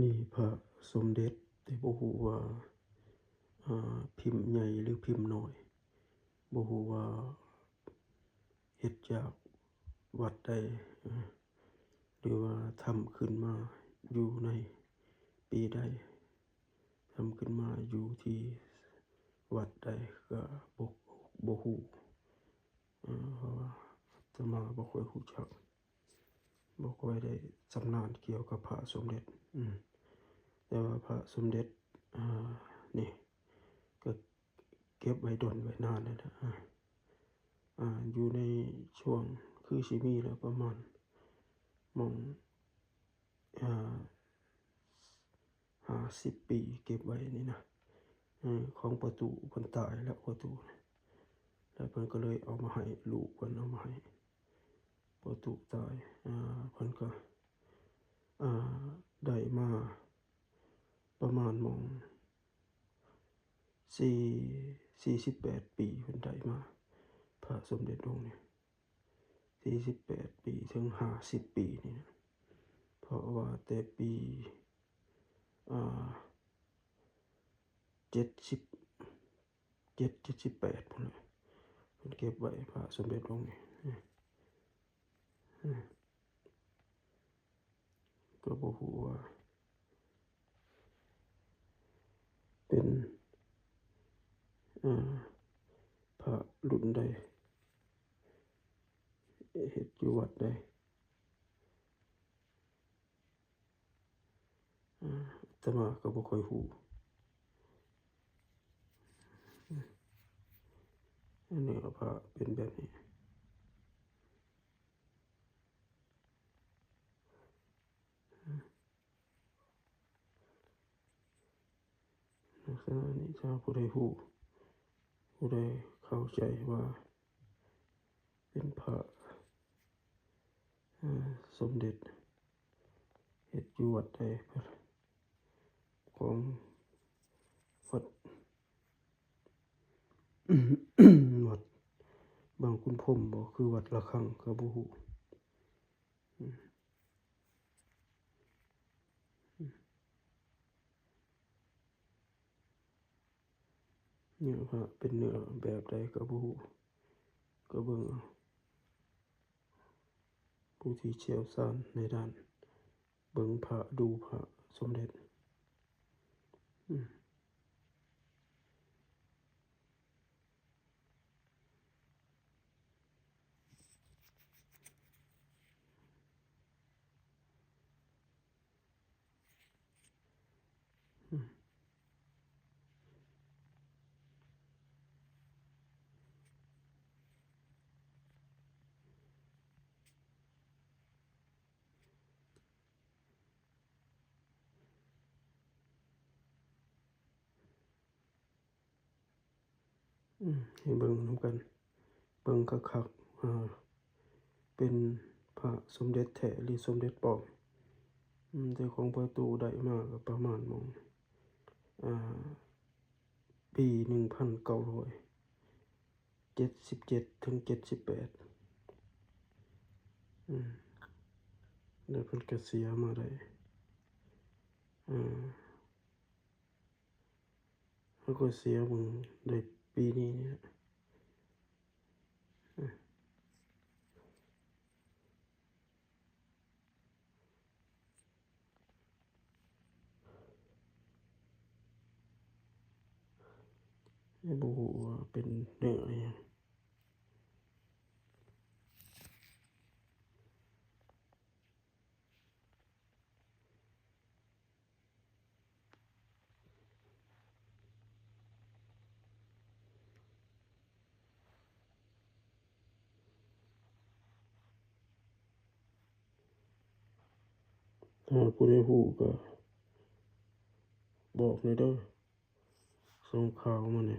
นี่พระสมเด็จแต่บ่ฮู้ว่าพิมพ์ใหญ่หรือพิมพ์น้อยบ่ฮู้ว่าเฮ็ดจากวัดใดหรือว่าทำขึ้นมาอยู่ในปีใดทำขึ้นมาอยู่ที่วัดใดก็บ่ฮู้เพราะว่าอาตมาบ่ค่อยรู้จักบ่ค่อยได้ชำนาญเกี่ยวกับพระสมเด็จแต่ว่าพระสมเด็จนี่ก็เก็บไว้ดนไว้นานแล้วนะอยู่ในช่วงคือสิมีแล้วประมาณมอง50 ปีเก็บไว้นี่นะของประตูเพิ่นตายแล้วประตูแล้วเพิ่นก็เลยเอามาให้ลูกเพิ่นเอามาให้ประตูตายเพิ่นก็ได้มาประมาณมอง48 ปีเพิ่นได้มาพระสมเด็จองค์นี้48 ปีถึง50 ปีนี่นะเพราะว่าแต่ปี78พุ่นน่ะเพิ่นเก็บไว้พระสมเด็จองค์นี้ก็บ่ฮู้ว่าเป็นพระรุ่นใดเฮ็ดอยู่วัดใดอาตมาก็บ่ค่อยรู้อันนี้ก็พระเป็นแบบนี้ลักษณะนี้ถ้าผู้ใดรู้ผู้ใดเข้าใจว่าเป็นพระสมเด็จเฮ็ดอยู่วัดใดของวัด วัดบางขุนพรหมบ่คือวัดระฆังก็บ่ฮู้เนื้อพระเป็นเนื้อแบบใดก็บ่ฮู้ก็เบิ่งเอาผู้ที่เชี่ยวชาญในด้านเบิ่งพระดูพระสมเด็จให้เบิ่งนำกันเบิ่งคักๆเป็นพระสมเด็จแท้หรือสมเด็จปลอมแต่ของประตูได้มาก็ประมาณมองปี1977ถึง78แล้วเพิ่นก็เสียมาได้แล้วก็เสียมึงได้ปีนี้เนี่ยบ่ฮู้ว่าเป็นเนื้ออิหยังถ้าผู้ใดฮู้ก็บอกหน่อยเด้อส่งข่าวมาแหน่